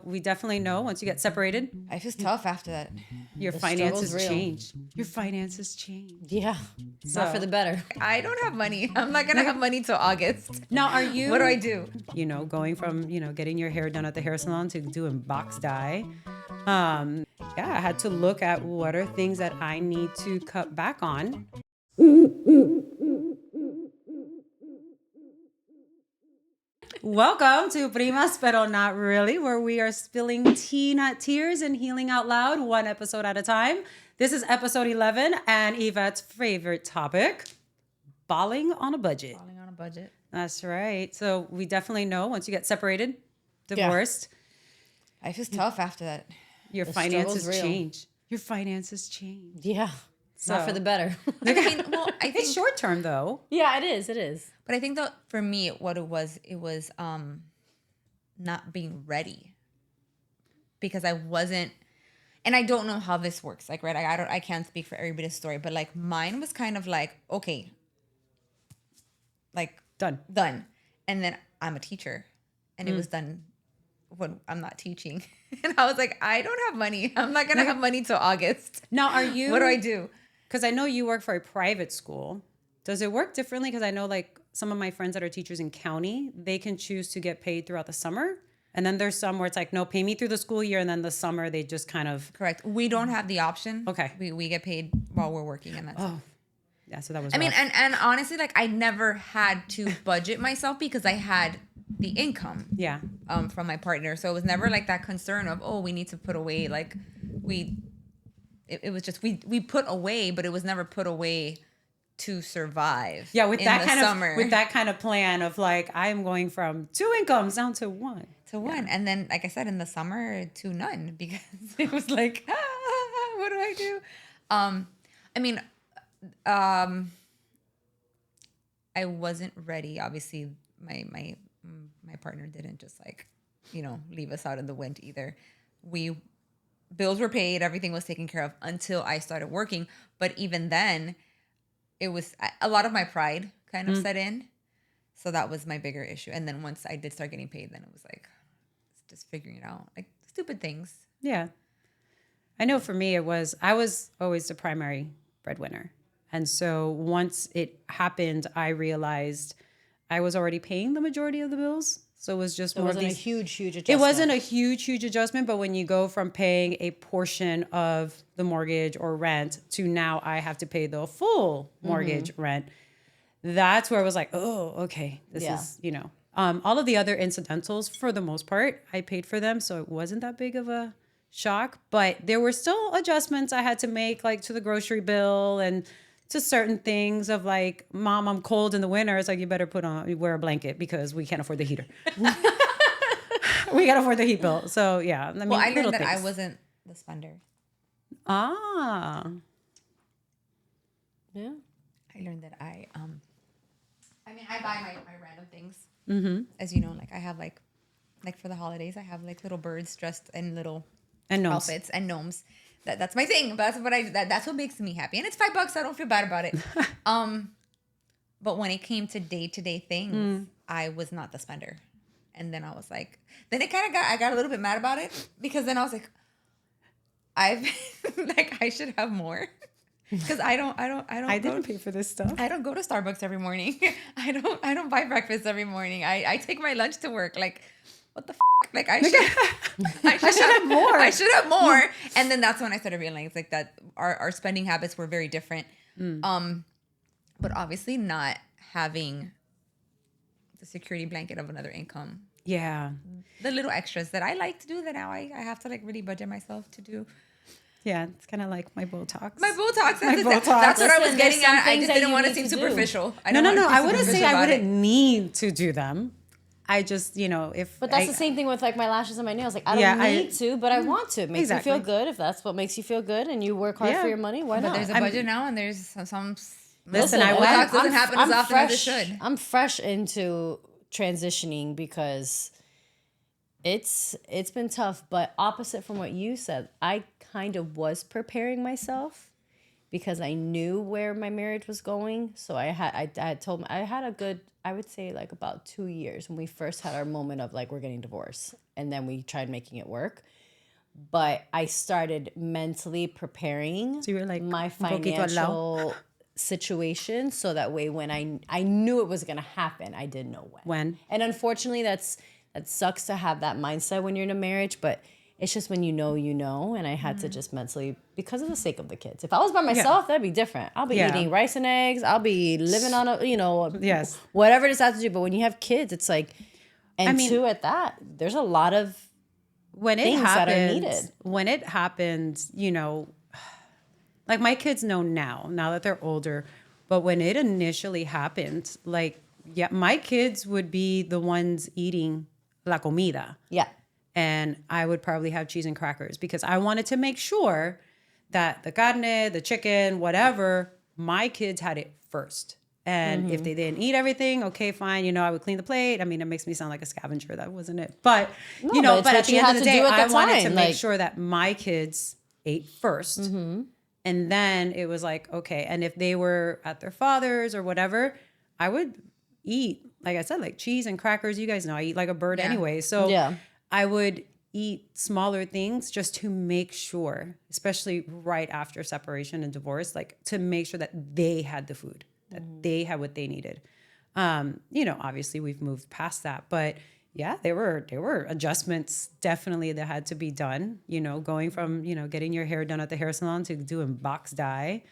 We definitely know once you get separated, Life is tough after that. your finances change. Your finances change. Yeah. Not for the better. I don't have money. I'm not gonna have money till August. Now, are you? What do I do? Going from getting your hair done at the hair salon to doing box dye. I had to look at what are things that I need to cut back on. Welcome to Primas Pero Not Really, where we are spilling tea, not tears, and healing out loud, one episode at a time. This is episode 11, and Yvette's favorite topic, balling on a budget. Falling on a budget. That's right. So we definitely know once you get separated, divorced, Life is tough after that. your finances change. Your finances change. Yeah. Not for the better. I mean, well, I think It's short term though. Yeah, it is. It is. But I think that for me, what it was not being ready, because I wasn't, and I don't know how this works. Like, right, I can't speak for everybody's story, but like mine was kind of like, okay, like Done. and then I'm a teacher, and it was done when I'm not teaching, and I was like, I don't have money. I'm not gonna have money till August. Now, are you? What do I do? Because I know you work for a private school. Does it work differently? Because I know like some of my friends that are teachers in county, they can choose to get paid throughout the summer. And then there's some where it's like, no, pay me through the school year. And then the summer, they just kind of. Correct. We don't have the option. Okay. We get paid while we're working, and that's. Oh, yeah. So that was. I mean, rough. and honestly, like I never had to budget myself because I had the income. Yeah. From my partner, so it was never like that concern of, oh, we need to put away. Like it was just we put away, but it was never put away to survive. Yeah, with in that the kind summer. of with that kind of plan of like I'm going from 2 incomes down to 1. To one, and then like I said, in the summer to none, because it was like, what do I do? I wasn't ready. Obviously, my partner didn't just like, leave us out in the wind either. Bills were paid, everything was taken care of until I started working. But even then, it was a lot of my pride kind of set in. So that was my bigger issue. And then once I did start getting paid, then it was like just figuring it out, like stupid things. Yeah. I know for me, I was always the primary breadwinner. And so once it happened, I realized I was already paying the majority of the bills. So it was just more of these. A huge adjustment. It wasn't a huge adjustment, but when you go from paying a portion of the mortgage or rent to now I have to pay the full mortgage rent, that's where I was like, oh, okay, this is, all of the other incidentals, for the most part, I paid for them. So it wasn't that big of a shock, but there were still adjustments I had to make, like to the grocery bill and to certain things of like, Mom, I'm cold in the winter. It's like, you better wear a blanket because we can't afford the heater. We can't afford the heat bill. So yeah. I learned that I wasn't the spender. Ah. Yeah. I learned that I buy my random things. Mm-hmm. As you know, like I have like for the holidays, I have like little birds dressed in little outfits and gnomes. That's my thing. That's what makes me happy. And it's $5. So I don't feel bad about it. But when it came to day-to-day things, I was not the spender. And then I was like, then it kind of I got a little bit mad about it, because then I was like, I should have more. Because I didn't pay for this stuff. I don't go to Starbucks every morning. I don't buy breakfast every morning. I take my lunch to work. Like, what the like I should have more. I should have more. And then that's when I started realizing like that our spending habits were very different. But obviously not having the security blanket of another income. Yeah. The little extras that I like to do that now I have to like really budget myself to do. Yeah, it's kind of like my Botox. That's what I was getting at. I just didn't want to seem superficial. No. I wouldn't say I wouldn't need to do them. I just, But that's the same thing with like my lashes and my nails. Like I don't need to, but I want to. It makes me feel good. If that's what makes you feel good and you work hard for your money, why not? There's a budget now, and there's some. Listen, Botox doesn't happen as often as it should. I'm fresh into transitioning because it's been tough. But opposite from what you said, I kind of was preparing myself because I knew where my marriage was going. So I had told I had a good, I would say like about 2 years when we first had our moment of like, we're getting divorced. And then we tried making it work. But I started mentally preparing so you were like my financial situation so that way when I knew it was going to happen, I didn't know when. And unfortunately, that sucks to have that mindset when you're in a marriage, but it's just when you know, and I had to just mentally, because of the sake of the kids. If I was by myself, that'd be different. I'll be eating rice and eggs. I'll be living on whatever it is I have to do. But when you have kids, it's like, two at that, there's a lot of things that are needed. When it happened, like my kids know now that they're older, but when it initially happened, like, my kids would be the ones eating la comida. Yeah. And I would probably have cheese and crackers because I wanted to make sure that the carne, the chicken, whatever, my kids had it first. And if they didn't eat everything, okay, fine. I would clean the plate. I mean, it makes me sound like a scavenger. That wasn't it. But, but at the end of the day, I wanted to make sure that my kids ate first. And then it was like, okay. And if they were at their father's or whatever, I would eat, like I said, like cheese and crackers. You guys know I eat like a bird anyway. So I would eat smaller things just to make sure, especially right after separation and divorce, like to make sure that they had the food, that they had what they needed. Obviously we've moved past that, but yeah, there were adjustments definitely that had to be done, going from, getting your hair done at the hair salon to doing box dye.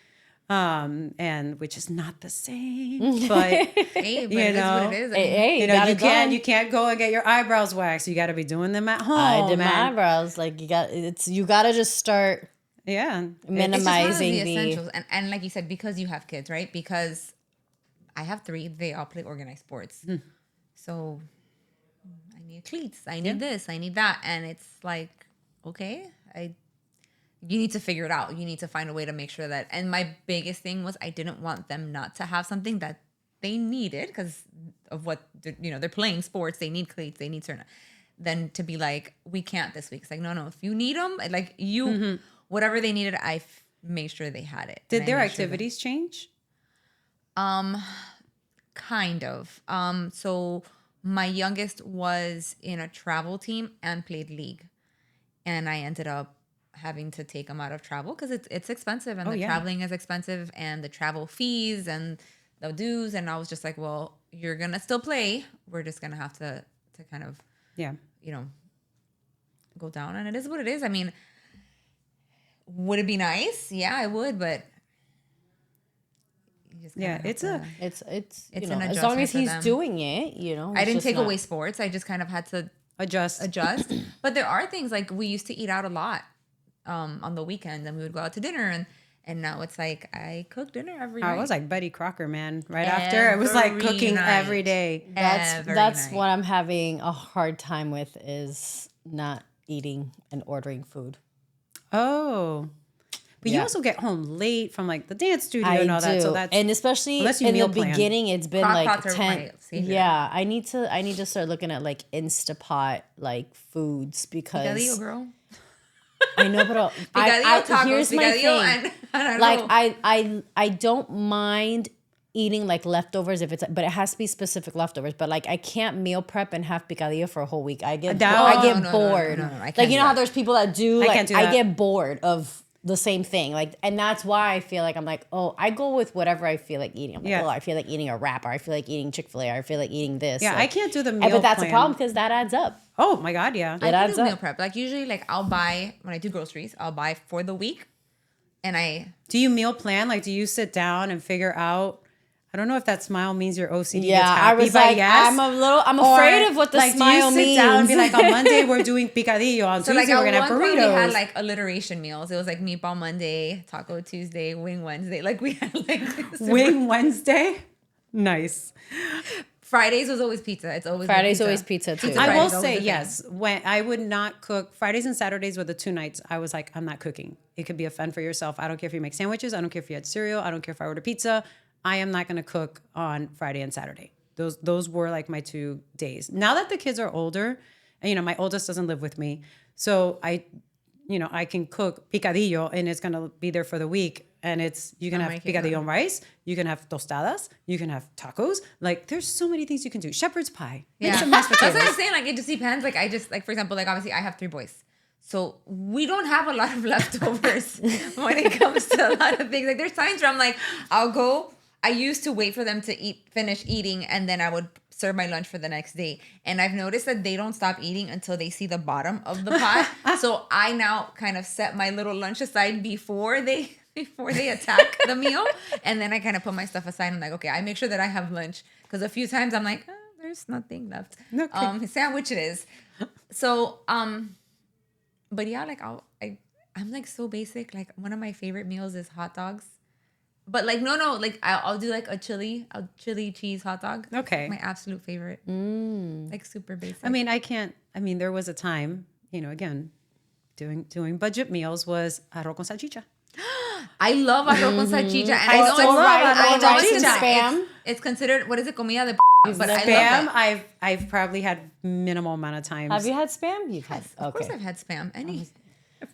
And which is not the same, but hey, but it is what it is. You can't go and get your eyebrows waxed. You got to be doing them at home. I did my eyebrows. Like you got to just start. Yeah, minimizing the essentials, and like you said, because you have kids, right? Because I have 3, they all play organized sports, so I need cleats, I need this, I need that, and it's like, okay, you need to figure it out. You need to find a way to make sure that. And my biggest thing was I didn't want them not to have something that they needed because of what, they're playing sports. They need cleats. They need certain. Then to be like, we can't this week. It's like, no. If you need them, like whatever they needed, I made sure they had it. Did their activities change? Kind of. So my youngest was in a travel team and played league. And I ended up having to take them out of travel because it's expensive and traveling is expensive and the travel fees and the dues. And I was just like, well, you're going to still play. We're just going to have to kind of, go down. And it is what it is. I mean, would it be nice? Yeah, I would, but it's an adjustment as long as he's doing it, I didn't take away sports. I just kind of had to adjust. But there are things like we used to eat out a lot. On the weekends, and we would go out to dinner, and now it's like I cook dinner every night. I was like Betty Crocker, man. After it was like cooking every day. That's what I'm having a hard time with is not eating and ordering food. Oh, but you also get home late from like the dance studio and all that. So that's, and especially in the beginning, it's been like 10. Yeah, I need to start looking at like Instapot like foods because. Picadillo, girl. I know, but here's my thing. I don't mind eating like leftovers but it has to be specific leftovers. But like I can't meal prep and have picadillo for a whole week. I get bored. No, like how there's people that do. Like I get bored of the same thing. Like, and that's why I feel like I'm like, oh, I go with whatever I feel like eating. I'm like, oh, I feel like eating a wrap, or I feel like eating Chick-fil-A, or I feel like eating this. Yeah, I can't do the meal but that's a problem because that adds up. Oh my God, yeah. It adds up. Meal prep. Like usually, like I'll buy when I do groceries. I'll buy for the week, and do you meal plan? Like, do you sit down and figure out? I don't know if that smile means your OCD gets happy, I was like, yes. I'm afraid of what the smile means. Do you sit down and be like, on Monday we're doing picadillo, on Tuesday we're gonna have burritos. We had like alliteration meals. It was like meatball Monday, taco Tuesday, wing Wednesday. Like we had like wing Wednesday. Nice. Fridays was always pizza. It's always Fridays always pizza too. I will say yes. When I would not cook Fridays and Saturdays were the 2 nights I was like, I'm not cooking. It could be a fend for yourself. I don't care if you make sandwiches. I don't care if you had cereal. I don't care if I order pizza. I am not going to cook on Friday and Saturday. Those were like my 2 days. Now that the kids are older, and my oldest doesn't live with me, so I can cook picadillo and it's going to be there for the week. And you can have picadillo and rice. You can have tostadas. You can have tacos. Like, there's so many things you can do. Shepherd's pie. Yeah. Make some mashed potatoes. That's what I'm saying. Like, it just depends. Like, for example, like, obviously I have 3 boys. So we don't have a lot of leftovers when it comes to a lot of things. Like, there's times where I'm like, I used to wait for them to finish eating, and then I would serve my lunch for the next day. And I've noticed that they don't stop eating until they see the bottom of the pot. So I now kind of set my little lunch aside before they attack the meal. And then I kind of put my stuff aside. I'm like, okay, I make sure that I have lunch. Because a few times I'm like, there's nothing left. Okay. Sandwich it is. So, but yeah, like I'm like so basic. Like, one of my favorite meals is hot dogs. But like no, like I'll do like a chili cheese hot dog. Okay. My absolute favorite. Like, super basic. I mean, there was a time, again, doing budget meals was arroz con salchicha. I love arroz con salchicha. And I still love arroz con salchicha. It's considered, what is it, comida de but Spam, I love it. I've probably had minimal amount of times. Have you had Spam? You've had. Of course I've had Spam.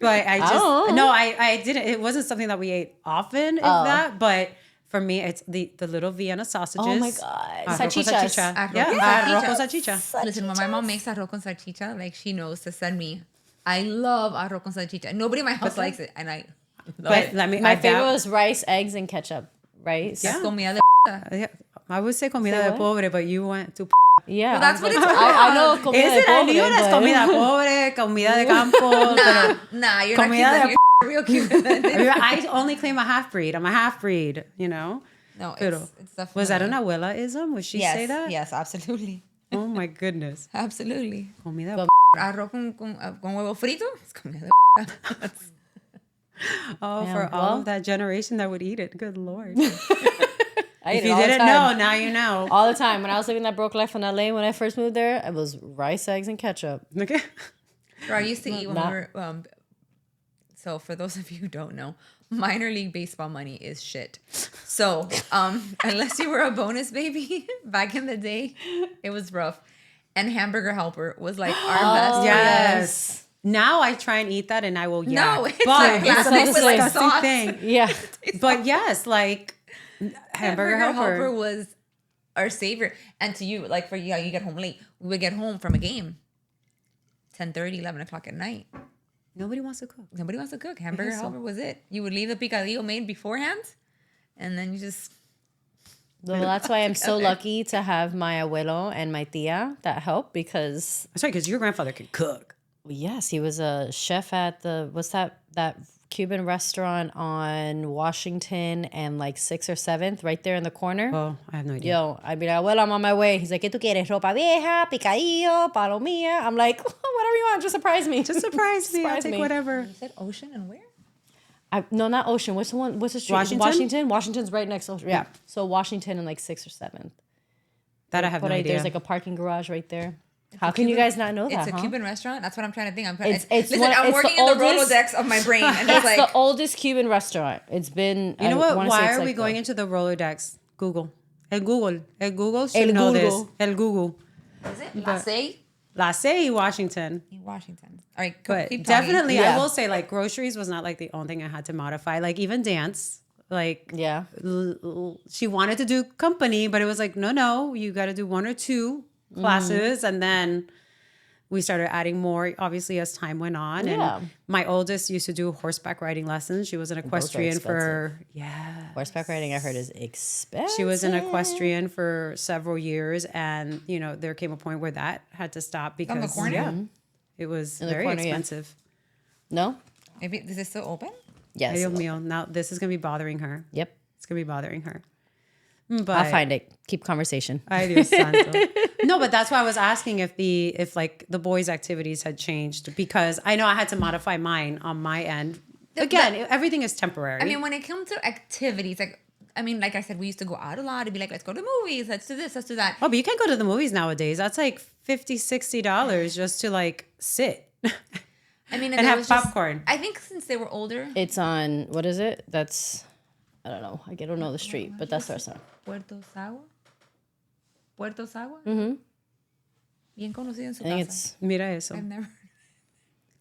But I didn't. It wasn't something that we ate often, that. But for me, it's the little Vienna sausages. Oh my God, salchichas. Arroz con salchicha. Listen, when my mom makes arroz con salchicha, like, she knows to send me. I love arroz con salchicha. Nobody in my house likes it, and I love it. My favorite was rice, eggs, and ketchup. Rice. Yeah. Comida de I would say comida de pobre, but you went to. Yeah, well, that's what it's called. I know comida de pobre. I knew that's comida pobre, comida de campo. Nah, you're comida not real cute. I only claim a half breed. I'm a half breed, No, it's definitely. Was that an abuela-ism? Would she say that? Yes, absolutely. Oh my goodness. Absolutely. Comida Arroz con huevo frito. It's comida de for all of that generation that would eat it. Good Lord. If you didn't know, now you know. All the time. When I was living that broke life in LA, when I first moved there, it was rice, eggs, and ketchup. Okay. I used to eat when we were. So for those of you who don't know, minor league baseball money is shit. So unless you were a bonus baby back in the day, it was rough. And Hamburger Helper was like our best. Yes. Now I try and eat that and I will yak. No, it's like plastic with like sauce. Thing. Yeah. But yes, like Hamburger Helper was our savior. And to you, like, for you get home late. We would get home from a game 10:30, 11 o'clock at night. Nobody wants to cook. Hamburger Helper was it. You would leave the picadillo made beforehand, and then you just. Well, that's why I'm so lucky to have my abuelo and my tia that help, because. That's right, because your grandfather could cook. Yes, he was a chef at that Cuban restaurant on Washington and like 6th or 7th, right there in the corner. Oh, I have no idea. Yo, I'd be like, abuelo, I'm on my way. He's like, ¿Qué tú quieres? Ropa vieja, picadillo, palomilla. I'm like, whatever you want, just surprise me. Just surprise me. I'll take whatever. You said Ocean and where? No, not Ocean. What's the one? What's the street? Washington? Washington's right next to Ocean. Yeah. So Washington and like 6th or 7th. That I have no idea. There's like a parking garage right there. How can you guys not know that? It's a Cuban restaurant. That's what I'm trying to think. I'm working in the Rolodex of my brain, and it's like the oldest Cuban restaurant. It's been. You know what? Why are we going into the Rolodex? Google. El Google should know this. El Google. Is it La Cey, Washington. In Washington. All right, but keep definitely, I will say, like, groceries was not like the only thing I had to modify. Like, even dance. Like, yeah, she wanted to do company, but it was like, no, you got to do 1 or 2 classes, and then we started adding more, obviously, as time went on. Yeah. And my oldest used to do horseback riding lessons. She was an equestrian for horseback riding. I heard is expensive. She was an equestrian for several years, and there came a point where that had to stop because it was very expensive. Yeah. No, maybe is it still open? Yes. Dios mío. Now this is gonna be bothering her. Yep, it's gonna be bothering her. But I'll find it. Keep conversation. Ay, Dios santo. No, but that's why I was asking if like the boys' activities had changed, because I know I had to modify mine on my end. Again, everything is temporary. I mean, when it comes to activities, like I said, we used to go out a lot. It'd be like, let's go to movies, let's do this, let's do that. Oh, but you can't go to the movies nowadays. That's like $50-$60 just to like sit. I mean, and have popcorn. I think since they were older. It's on, what is it? That's, I don't know. I don't know the street, but that's our song. Puerto Sagua? Mm-hmm. Bien conocido en su I think casa. it's... Mira eso. I've never...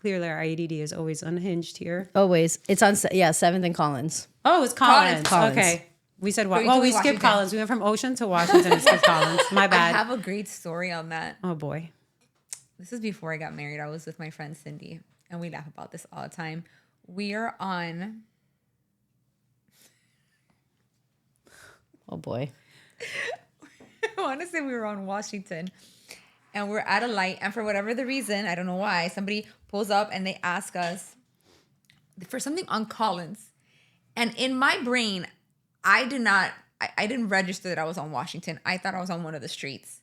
Clearly, our ADD is always unhinged here. Always. It's on, 7th and Collins. Oh, it's Collins. Collins. Okay. We said what? But We Washington. skipped Collins. We went from Ocean to Washington and skipped Collins. My I bad. have a great story on that. Oh, boy. This is before I got married. I was with my friend Cindy, and we laugh about this all the time. We are on... Oh, boy. I want to say we were on Washington, and we're at a light, and for whatever the reason, I don't know why, somebody pulls up and they ask us for something on Collins. And in my brain, I didn't register that I was on Washington. I thought I was on one of the streets.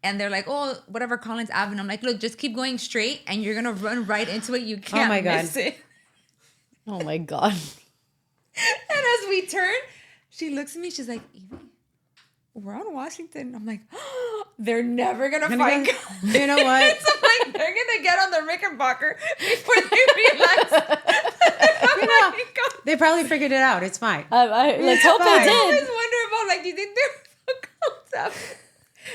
And they're like, oh, whatever, Collins Avenue. I'm like, look, just keep going straight and you're going to run right into it. You can't miss it. Oh, my God. And as we turn, she looks at me. She's like, Evie, we're on Washington. I'm like, oh, they're never going to find Collins. You know what? So I'm like, they're going to get on the Rickenbacker before they realize. They probably figured it out. It's fine. Let's hope they I did. always wonder about, like, do you think they're Collins Avenue?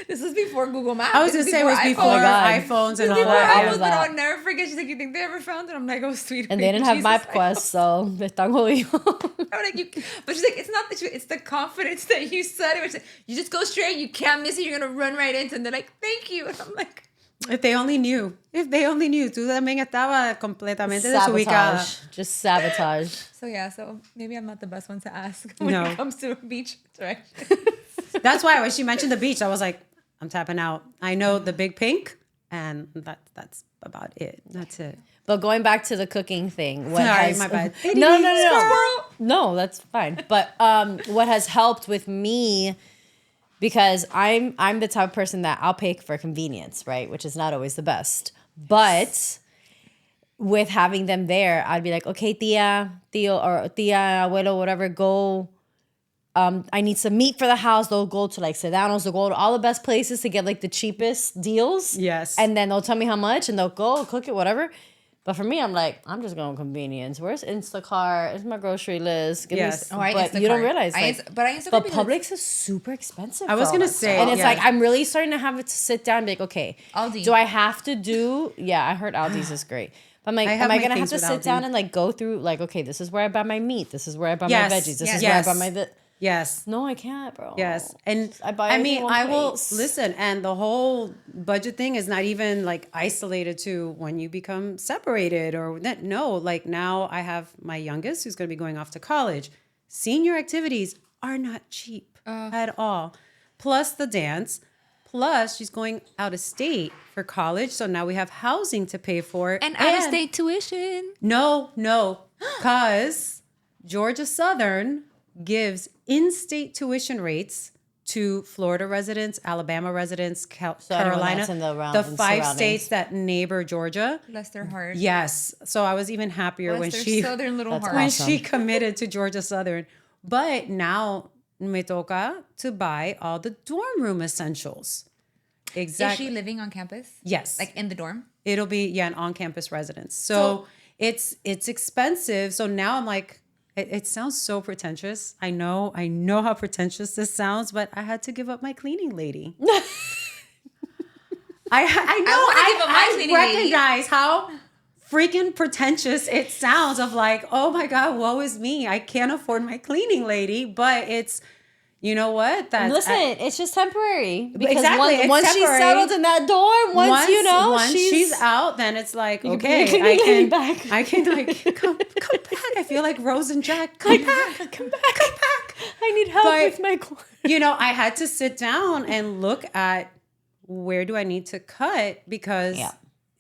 This was before Google Maps. I was going to say it was before iPhones and all Before that. iPhones, but I'll never forget. She's like, you think they ever found it? I'm like, oh, sweet. And they didn't have MapQuest, so están jodidos. I'm like, but she's like, it's not that it's the confidence that you said it. You just go straight. You can't miss it. You're going to run right into it. And they're like, thank you. And I'm like. If they only knew. If they only knew. Tú también estaba completamente desubicada. Just sabotage. So, yeah. So, maybe I'm not the best one to ask when it comes to a beach direction. That's why when she mentioned the beach, I was like, I'm tapping out. I know the big pink, and that's about it. That's it. But going back to the cooking thing. My bad. No, that's fine. But what has helped with me, because I'm the type of person that I'll pay for convenience, right? Which is not always the best. But with having them there, I'd be like, okay, tío, abuelo, whatever, go. I need some meat for the house. They'll go to like Sedano's. They'll go to all the best places to get like the cheapest deals. Yes. And then they'll tell me how much and they'll go cook it, whatever. But for me, I'm like, I'm just going convenience. Where's Instacart? Where's my grocery list? Yes. But you don't realize. But Publix is super expensive. I was going to say. And it's like, I'm really starting to have it to sit down and be like, okay, Aldi. do I have to do? Yeah, I heard Aldi's is great. But I'm like, am I going to have to sit down and like go through like, okay, this is where I buy my meat. This is where I buy my veggies. This is where I buy my... Yes. No, I can't, bro. Yes. And I mean, I will listen. And the whole budget thing is not even like isolated to when you become separated or that. No, like now I have my youngest who's going to be going off to college. Senior activities are not cheap at all. Plus the dance. Plus she's going out of state for college. So now we have housing to pay for. And out of state tuition. No. Because Georgia Southern gives in-state tuition rates to Florida residents, Alabama residents, Carolina, the 5 states that neighbor Georgia. Bless their heart. Yes. So I was even happier when she Southern little heart. when she committed to Georgia Southern. But now me toca to buy all the dorm room essentials. Exactly. Is she living on campus? Yes. Like in the dorm? It'll be an on-campus residence. So it's expensive. So now I'm like, it sounds so pretentious. I know how pretentious this sounds, but I had to give up my cleaning lady. I recognize how freaking pretentious it sounds of like, oh my God, woe is me. I can't afford my cleaning lady, but it's, you know what? It's just temporary. Because exactly. Once she's settled in that dorm, once she's out, then it's like, okay, I can like come back. I feel like Rose and Jack. Come back. I need help with my core. You know, I had to sit down and look at where do I need to cut because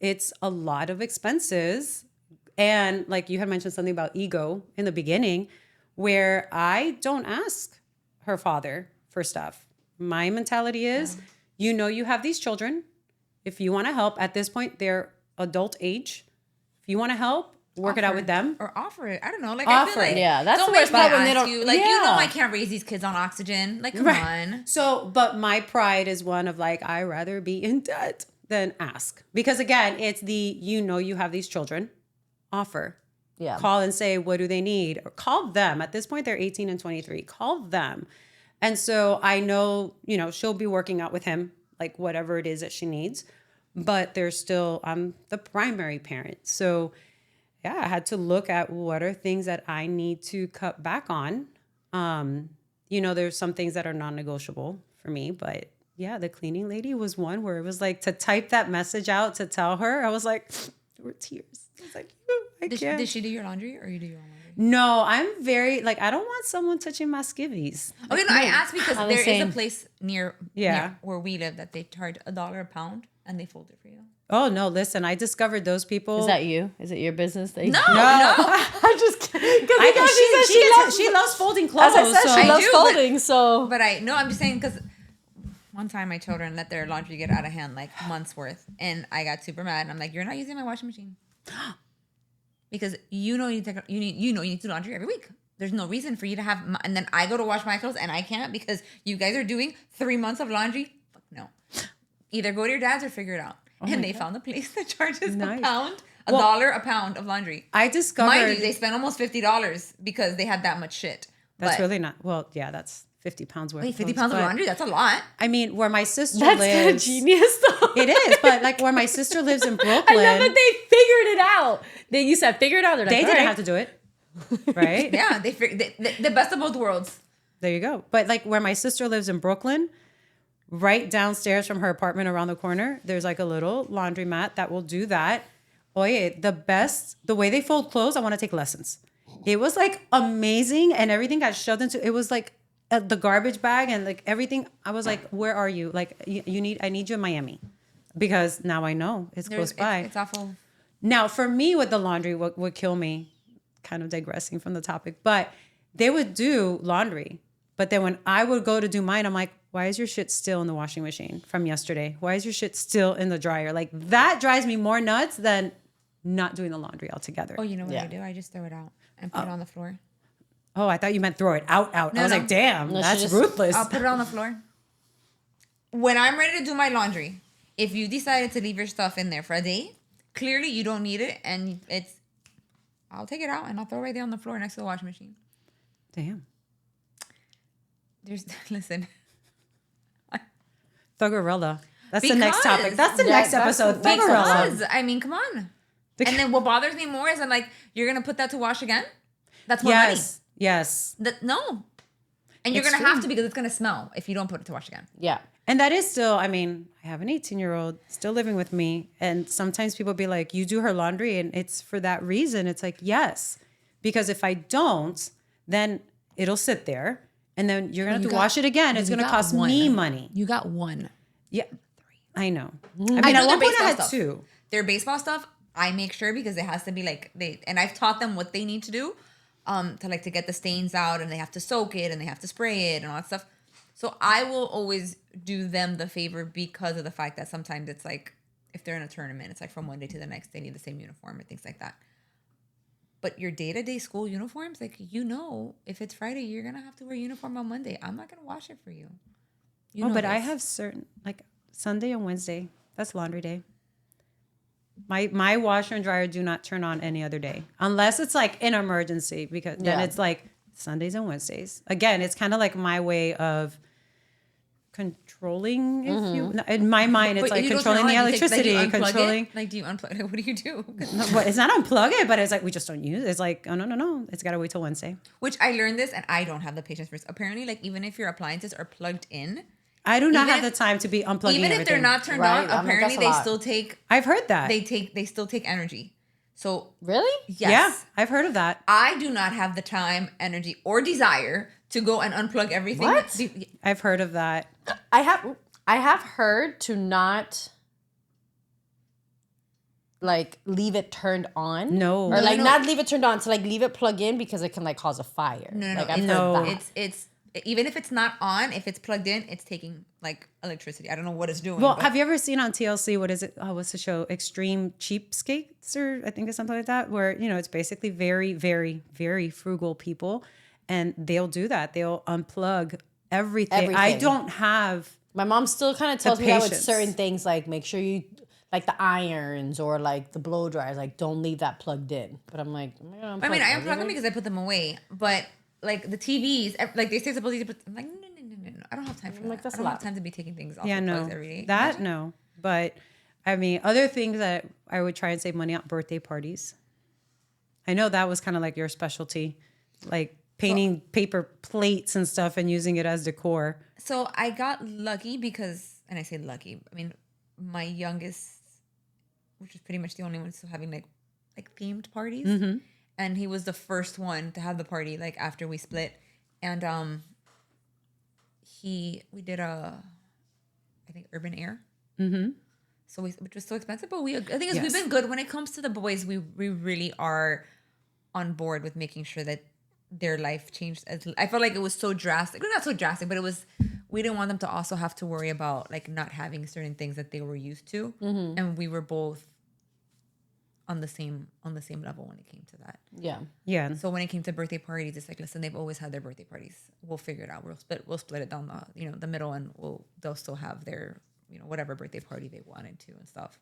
it's a lot of expenses. And like you had mentioned something about ego in the beginning, where I don't ask her father for stuff. My mentality is, you have these children. If you want to help, at this point, they're adult age. If you want to help, work it out with them. Or offer it. I don't know. Like, offer I feel like, yeah, that's don't the worst part when they don't. You. Like, I can't raise these kids on oxygen. Like, come on. So, but my pride is one of like, I'd rather be in debt than ask. Because again, it's you have these children. Offer. Yeah. Call and say, what do they need? Or call them. At this point, they're 18 and 23. Call them. And so I know, she'll be working out with him, like whatever it is that she needs. but I'm the primary parent. So yeah, I had to look at what are things that I need to cut back on. There's some things that are non-negotiable for me, but yeah, the cleaning lady was one where it was like to type that message out to tell her. I was like, there were tears. I was like, I can't. Did she do your laundry or you do your own laundry? No, I'm very like, I don't want someone touching my skivvies. Okay, Like, no, I asked because there is same. a place near where we live that they charge $1 a pound and they fold it for you. Oh no! Listen, I discovered those people. Is that you? Is it your business? That No. I'm just kidding. She loves folding clothes. As I said, she loves folding. But I'm just saying because one time my children let their laundry get out of hand like months worth, and I got super mad. And I'm like, "You're not using my washing machine because you need to do laundry every week. There's no reason for you to have." And then I go to wash my clothes and I can't because you guys are doing 3 months of laundry. Fuck no. Either go to your dad's or figure it out. And they found a place that charges $1 a pound of laundry. I discovered. Mind you, they spent almost $50 because they had that much shit. That's really not. Well, yeah, that's 50 pounds worth. Wait, 50 pounds of laundry? That's a lot. I mean, where my sister That's lives. kind of genius, though. It is, but like where my sister lives in Brooklyn. I love that they figured it out. You said figure it out. They're like, they didn't have to do it, right? Yeah, they the best of both worlds. There you go. But like where my sister lives in Brooklyn, right downstairs from her apartment around the corner, there's like a little laundromat that will do that. Oye, the way they fold clothes, I want to take lessons. It was like amazing, and everything got shoved into, it was like the garbage bag and like everything. I was like, where are you? Like I need you in Miami, because now I know it's close by. It's awful. Now for me with the laundry, what would kill me, kind of digressing from the topic, but they would do laundry. But then when I would go to do mine, I'm like, why is your shit still in the washing machine from yesterday? Why is your shit still in the dryer? Like that drives me more nuts than not doing the laundry altogether. Oh, you know what I do? I just throw it out and put it on the floor. Oh, I thought you meant throw it out. No, I was like, damn, that's ruthless. I'll put it on the floor. When I'm ready to do my laundry, if you decided to leave your stuff in there for a day, clearly you don't need it, and I'll take it out and I'll throw it right there on the floor next to the washing machine. Damn. Listen. Thuggerella. That's the next topic. That's the next episode. Thuggerella. I mean, come on. And then what bothers me more is I'm like, you're going to put that to wash again? That's more money. Yes. No. And you're going to have to, because it's going to smell if you don't put it to wash again. Yeah. And that is still, I mean, I have an 18-year-old still living with me. And sometimes people be like, you do her laundry, and it's for that reason. It's like, yes. Because if I don't, then it'll sit there. And then you're going to have to wash it again. It's going to cost me money. You got one. Yeah. I know. I mean, at one point I had two. Their baseball stuff, I make sure, because it has to be like, and I've taught them what they need to do to get the stains out, and they have to soak it and they have to spray it and all that stuff. So I will always do them the favor because of the fact that sometimes it's like, if they're in a tournament, it's like from one day to the next, they need the same uniform and things like that. But your day-to-day school uniforms, like, if it's Friday, you're going to have to wear a uniform on Monday. I'm not going to wash it for you. But I have certain, like Sunday and Wednesday, that's laundry day. My washer and dryer do not turn on any other day. Unless it's like an emergency, because then it's like Sundays and Wednesdays. Again, it's kind of like my way of controlling, if you, in my mind, it's like controlling the electricity, controlling. Like, do you unplug it? What do you do? No, it's not unplug it, but it's like, we just don't use it. It's like, oh, no. It's got to wait till Wednesday. Which I learned this, and I don't have the patience for this. Apparently, like, even if your appliances are plugged in, I do not have the time to be unplugging even if everything. they're not turned on, apparently they still take. I've heard that. They still take energy. So really? Yes. Yeah, I've heard of that. I do not have the time, energy, or desire to go and unplug everything. What? I've heard of that. I have heard to not like leave it turned on. No. Or like not leave it turned on, to like leave it plugged in, because it can like cause a fire. No. It's even if it's not on, if it's plugged in, it's taking like electricity. I don't know what it's doing. Well, have you ever seen on TLC, what is it? Oh, what's the show? Extreme Cheapskates, or I think it's something like that, where, it's basically very, very, very frugal people, and they'll do that. They'll unplug everything. I don't have. My mom still kind of tells me that with certain things, like make sure you, like the irons or like the blow dryers, like don't leave that plugged in. But I'm like, I unplug them because I put them away, but like the TVs, like they say supposed to put. I'm like, no. I don't have time for that. I don't have time to be taking things off the plugs every day. That no, but I mean, other things that I would try and save money on, birthday parties. I know that was kind of like your specialty, like painting paper plates and stuff and using it as decor. So I got lucky because, and I say lucky, I mean, my youngest, which is pretty much the only one still having like themed parties. Mm-hmm. And he was the first one to have the party like after we split. And we did I think Urban Air. Mm-hmm. So which was so expensive, but I think we've been good when it comes to the boys. We really are on board with making sure that their life changed. I felt like it was so drastic. Well, not so drastic, but we didn't want them to also have to worry about like not having certain things that they were used to. Mm-hmm. And we were both on the same level when it came to that. Yeah. Yeah. So when it came to birthday parties, it's like, listen, they've always had their birthday parties. We'll figure it out. We'll split it down the middle, and they'll still have their, whatever birthday party they wanted to and stuff.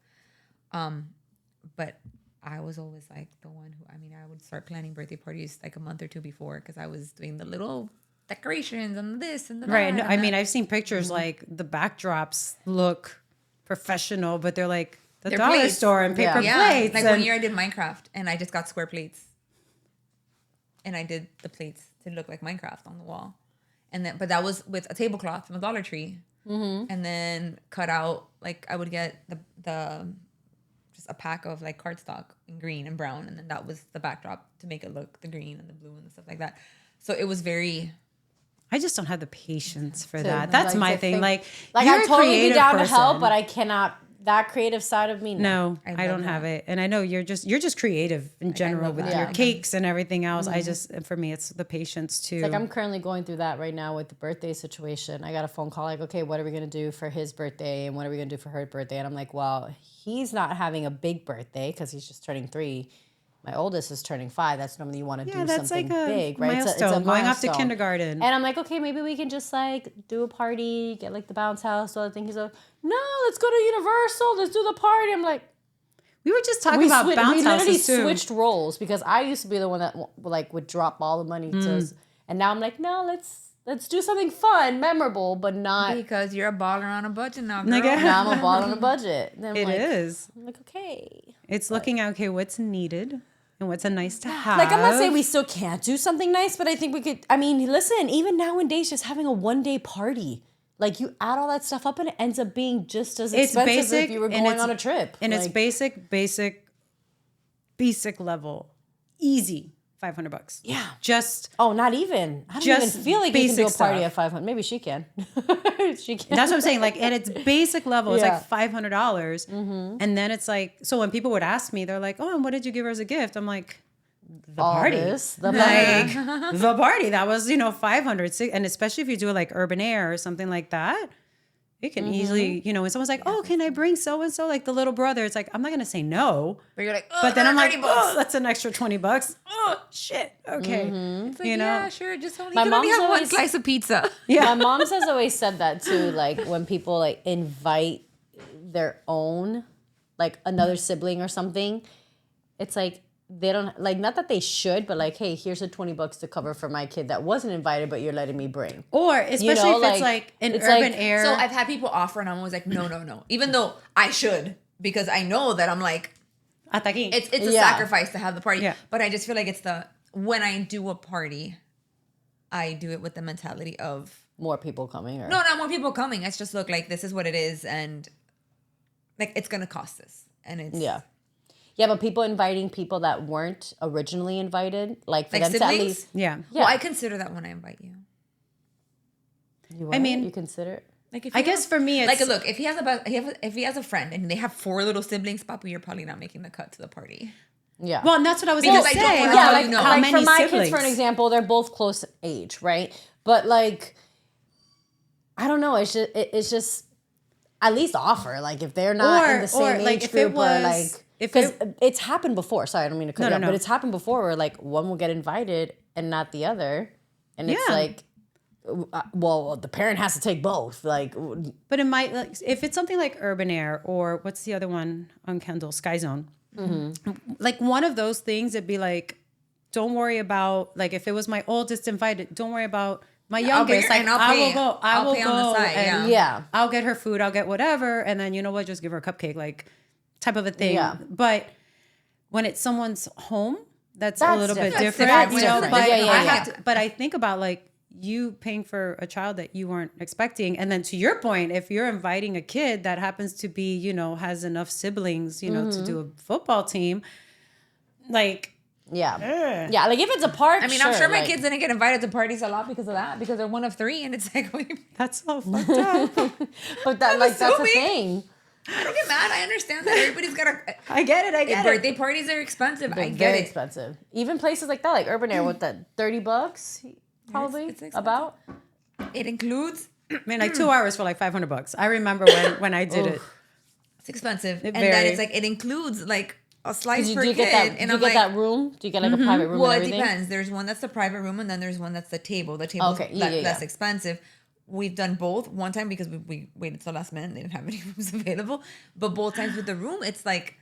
But I was always like the one who, I would start planning birthday parties like a month or two before, because I was doing the little decorations and this and that. Right. No, I've seen pictures like the backdrops look professional, but they're like the dollar plates. Store and paper plates. Like 1 year I did Minecraft and I just got square plates. And I did the plates to look like Minecraft on the wall. But that was with a tablecloth from a Dollar Tree. Mm-hmm. And then cut out, like I would get the just a pack of like cardstock in green and brown, and then that was the backdrop to make it look the green and the blue and stuff like that. So it was very. I just don't have the patience for that. That's my thing. Like I totally be down to help, but I cannot. That creative side of me, no, I don't have it. And I know you're just creative in general with your cakes and everything else. Mm-hmm. For me, it's the patience too. It's like I'm currently going through that right now with the birthday situation. I got a phone call like, okay, what are we going to do for his birthday? And what are we going to do for her birthday? And I'm like, well, he's not having a big birthday because he's just turning 3. My oldest is turning 5. That's normally you want to do something like big, right? Milestone, it's a going off to kindergarten. And I'm like, okay, maybe we can just like do a party, get like the bounce house. So I think he's like, no, let's go to Universal. Let's do the party. I'm like, we were just talking about bounce houses too. We literally switched roles because I used to be the one that like would drop all the money to us, and now I'm like, no, let's do something fun, memorable, but not because you're a baller on a budget now, girl. Now I'm a baller on a budget. Then I'm like, okay. It's looking at what's needed. And what's a nice to have. Like, I'm not saying we still can't do something nice, but I think we could. I mean, listen, even nowadays, just having a 1-day party, like you add all that stuff up and it ends up being just as expensive if you were going on a trip. And it's basic level, easy, $500. Yeah. Just. Oh, not even. I don't even feel like you can do a party at $500. Maybe she can. She can. That's what I'm saying. Like at its basic level, it's like $500. Mm-hmm. And then it's like, so when people would ask me, they're like, oh, and what did you give her as a gift? I'm like, the party. The party. That was, $500. And especially if you do it like Urban Air or something like that, it can easily, when someone's like, oh, can I bring so-and-so? Like the little brother, it's like, I'm not going to say no. But you're like, oh, but then I'm like, oh, that's an extra $20. Oh, shit. Okay. Mm-hmm. It's like, yeah, sure. Just only have one slice of pizza. Yeah. My mom has always said that too. Like when people like invite their own, like another sibling or something, it's like, they don't like, not that they should, but like, hey, here's a $20 to cover for my kid that wasn't invited, but you're letting me bring. Or especially if it's like an Urban Air. So I've had people offer and I'm always like, no. Even though I should, because I know that I'm like, it's a sacrifice to have the party. Yeah. But I just feel like when I do a party, I do it with the mentality of more people coming. No, not more people coming. It's just look like this is what it is, and like it's gonna cost this, and it's Yeah, but people inviting people that weren't originally invited, like for them siblings? to at least... Yeah. Well, I consider that when I invite you. You consider it? Like I guess for me, it's... Like, look, if he has a friend and they have 4 little siblings, Papi, you're probably not making the cut to the party. Yeah. Well, and that's what I was going to say. How many for my kids, for an example, they're both close age, right? But like, I don't know. It's just at least offer. Like if they're not in the same age group, or like... Because it's happened before. Sorry, I don't mean to cut you off, but it's happened before where like one will get invited and not the other, and it's like, well, the parent has to take both. Like, but it might, like, if it's something like Urban Air or what's the other one on Kendall, Sky Zone, like one of those things, it'd be like, don't worry about, like if it was my oldest invited, don't worry about my youngest, like I will go on the side, and I'll get her food, I'll get whatever, and then you know what, just give her a cupcake, like type of a thing. Yeah. But when it's someone's home, that's a little bit different, you know. But but I think about like you paying for a child that you weren't expecting, and then to your point, if you're inviting a kid that happens to be, you know, has enough siblings, you know, to do a football team, like. Yeah. Yeah, like if it's a park, I mean, I'm sure my kids didn't get invited to parties a lot because of that, because they're one of 3, and it's like, that's so fucked up. But that's the thing. I don't get mad. I understand that everybody's got I get it. Birthday parties are expensive. They're very expensive. Even places like that, like Urban Air, with that $30, probably it's about. It includes. I mean, like 2 hours for like $500. I remember when I did it. It's expensive, and then it's like it includes like a slice per kid. Do you get that room? Do you get like a private room? Well, it depends. There's one that's the private room, and then there's one that's the table. The table's less expensive. We've done both. One time because we waited till last minute, and they didn't have any rooms available. But both times with the room, it's like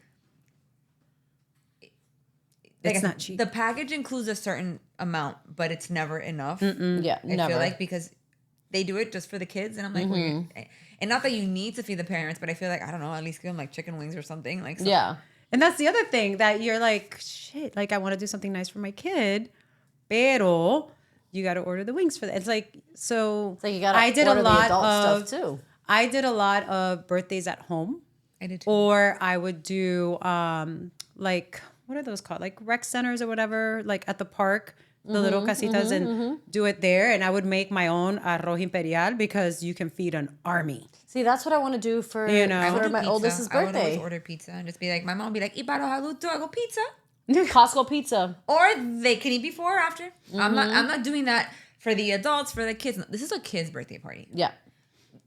it's not cheap. The package includes a certain amount, but it's never enough. Yeah, I feel like because they do it just for the kids, and I'm like, well, and not that you need to feed the parents, but I feel like I don't know, at least give them like chicken wings or something, like yeah. And that's the other thing that you're like, shit, like I want to do something nice for my kid, pero you got to order the wings for that. It's like, so you got to order the adult stuff too. I did a lot of birthdays at home. I did too. Or I would do like, what are those called? Like rec centers or whatever, like at the park, the little casitas, and do it there. And I would make my own arroz imperial because you can feed an army. See, that's what I want to do for, for my oldest's birthday. I would always order pizza and just be like, my mom would be like, "Y para haluto, I go pizza." Costco pizza. Or they can eat before or after. I'm not doing that for the adults, for the kids. No, this is a kid's birthday party. Yeah.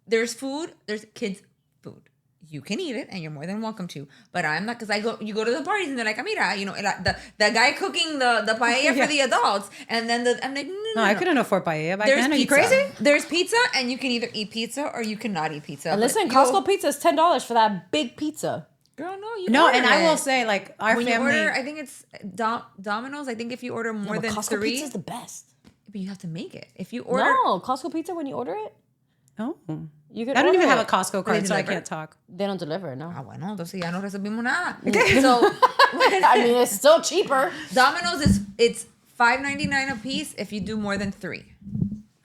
There's food, there's kids' food. You can eat it, and you're more than welcome to. But I'm not, because you go to the parties, and they're like, mira, you know, the guy cooking the paella for the adults, and then I'm like, no, I couldn't afford paella back then. Are you crazy? There's pizza, and you can either eat pizza or you cannot eat pizza. And listen, Costco pizza is $10 for that big pizza. Girl, no, and I will say, like, our when family. You order, I think it's Domino's. I think if you order more than Costco 3, pizza is the best. But you have to make it. If you order, Costco pizza when you order it. Oh, you could. I don't even have a Costco card, so I can't talk. They don't deliver, no. Ah, bueno, entonces ya no recibimos nada. Okay. So, I mean, it's still cheaper. Domino's it's $5.99 a piece if you do more than 3.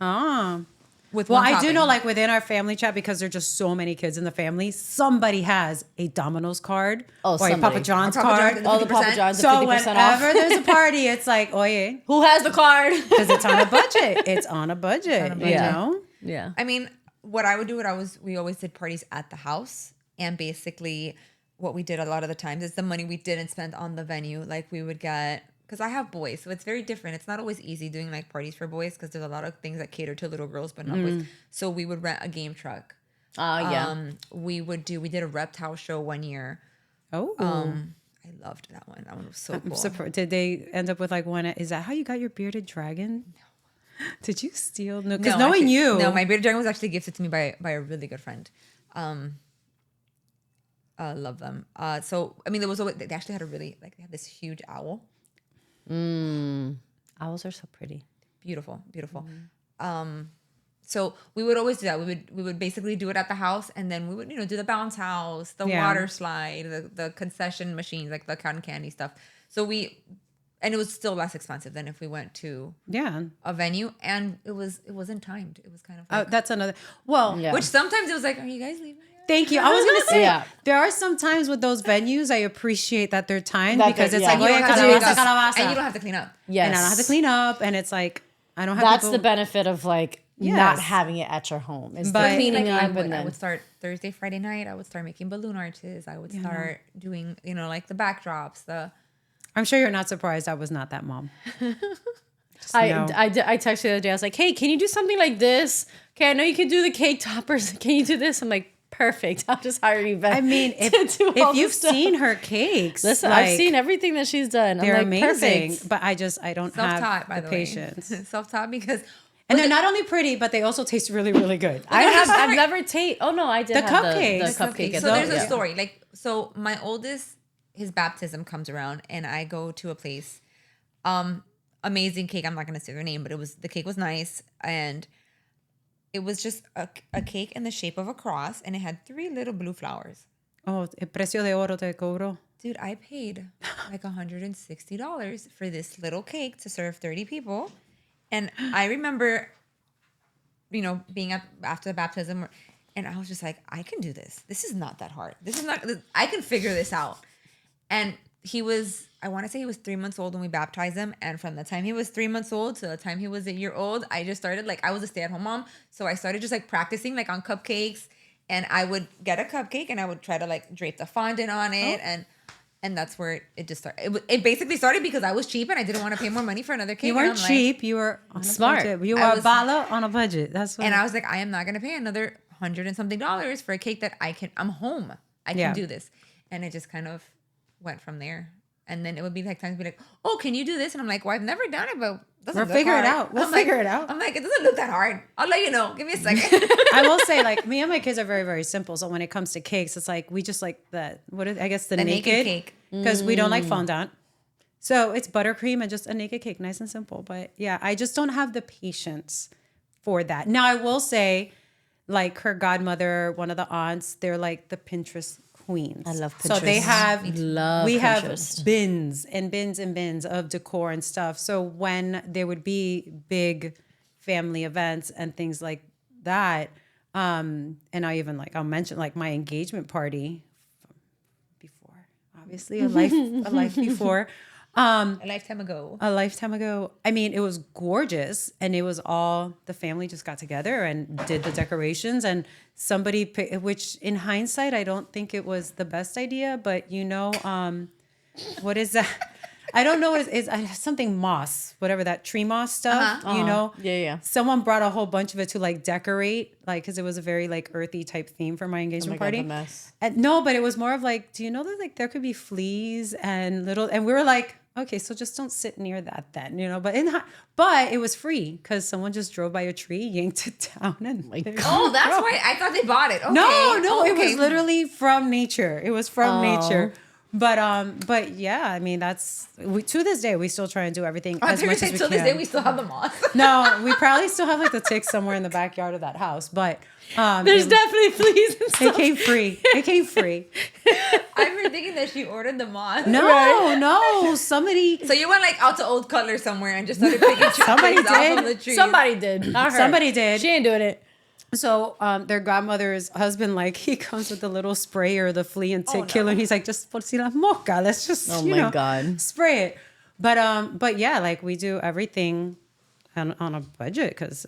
Ah. I do know, like, within our family chat, because there's just so many kids in the family, somebody has a Domino's card or a Papa John's card. All the Papa John's, so whenever there's a party, it's like, oye, who has the card? Because it's on a budget. It's on a budget, you know? Yeah. I mean, what I would do, we always did parties at the house, and basically what we did a lot of the times is the money we didn't spend on the venue, like we would get. Because I have boys, so it's very different. It's not always easy doing like parties for boys because there's a lot of things that cater to little girls, but not boys. So we would rent a game truck. We did a reptile show one year. Oh. I loved that one. That one was so cool. Did they end up with like one? Is that how you got your bearded dragon? No. Did you steal? No, because knowing you. No, my bearded dragon was actually gifted to me by a really good friend. Love them. So, I mean, they actually had they had this huge owl. Owls are so pretty. Beautiful. So we would always do that. We would basically do it at the house, and then we would, do the bounce house, the water slide, the concession machines, like the cotton candy stuff. So and it was still less expensive than if we went to a venue, and it wasn't timed. It was kind of like, that's another. Well, which sometimes it was like, are you guys leaving? Thank you. I was gonna say there are some times with those venues I appreciate that they're timed because it's like, and you don't have to clean up. Yes. And I don't have to clean up, and it's like I don't have. That's the benefit of like not having it at your home. Is the cleaning up, and then I would start Thursday, Friday night. I would start making balloon arches. I would start doing like the backdrops. I'm sure you're not surprised I was not that mom. I texted the other day. I was like, hey, can you do something like this? Okay, I know you can do the cake toppers. Can you do this? I'm like, perfect. I'll just hire you back. I mean, if you've seen her cakes, listen, I've seen everything that she's done. They're like, amazing. Perfect. But I don't have the patience. Self-taught because. And they're not only pretty, but they also taste really, really good. I've never tasted. Oh no, I did the have cupcakes. The cupcake. So there's a story. So my oldest, his baptism comes around, and I go to a place. amazing cake. I'm not gonna say their name, but the cake was nice, and it was just a cake in the shape of a cross, and it had 3 little blue flowers. Oh, el precio de oro te cobró. Dude, I paid like $160 for this little cake to serve 30 people. And I remember, being after the baptism, and I was just like, I can do this. This is not that hard. I can figure this out. And I want to say he was 3 months old when we baptized him. And from the time he was 3 months old to the time he was a year old, I just started, I was a stay-at-home mom. So I started just practicing on cupcakes. And I would get a cupcake and I would try to drape the fondant on it. And that's where it just started. It basically started because I was cheap and I didn't want to pay more money for another cake. You weren't cheap. You were smart. You were a bala on a budget. That's what. And I was like, I am not going to pay another $100 and something for a cake that I'm home. I can do this. And it just kind of went from there. And then it would be times be like, oh, can you do this? And I'm like, well, I've never done it, but we'll figure it out. We'll figure it out. I'm like, it doesn't look that hard. I'll let you know. Give me a second. I will say, me and my kids are very, very simple. So when it comes to cakes, it's we just the naked cake. Because we don't like fondant. So it's buttercream and just a naked cake, nice and simple. But yeah, I just don't have the patience for that. Now I will say, her godmother, one of the aunts, they're the Pinterest queens. I love Pinterest. So they have, we Pinterest. have bins and bins and bins of decor and stuff. So when there would be big family events and things like that, and I'll mention my engagement party before, obviously a life before. A lifetime ago. I mean, it was gorgeous, and it was all the family just got together and did the decorations, and somebody which in hindsight, I don't think it was the best idea, but what is that? I don't know. It's something moss, whatever that tree moss stuff, Yeah. Someone brought a whole bunch of it to decorate, because it was a very earthy type theme for my engagement party. God, the mess. No, but it was more of do you know that there could be fleas and and we were like, okay, so just don't sit near that then, but it was free because someone just drove by a tree, yanked it down, and oh, that's why I thought they bought it. Okay. No, it was literally from nature. It was from nature. But yeah, I mean, to this day, we still try and do everything as much as we can. To this day, we still have the moss. No, we probably still have the ticks somewhere in the backyard of that house, but there's definitely fleas and stuff. It came free. I've been thinking that she ordered the moss. No, somebody. So you went out to Old Cutler somewhere and just started picking somebody off of the trees. Somebody did. Not her. Somebody did. She ain't doing it. So their godmother's husband, he comes with the little sprayer, the flea and tick killer. And he's like, just por si la moca, let's just, God, spray it. But yeah, we do everything on a budget because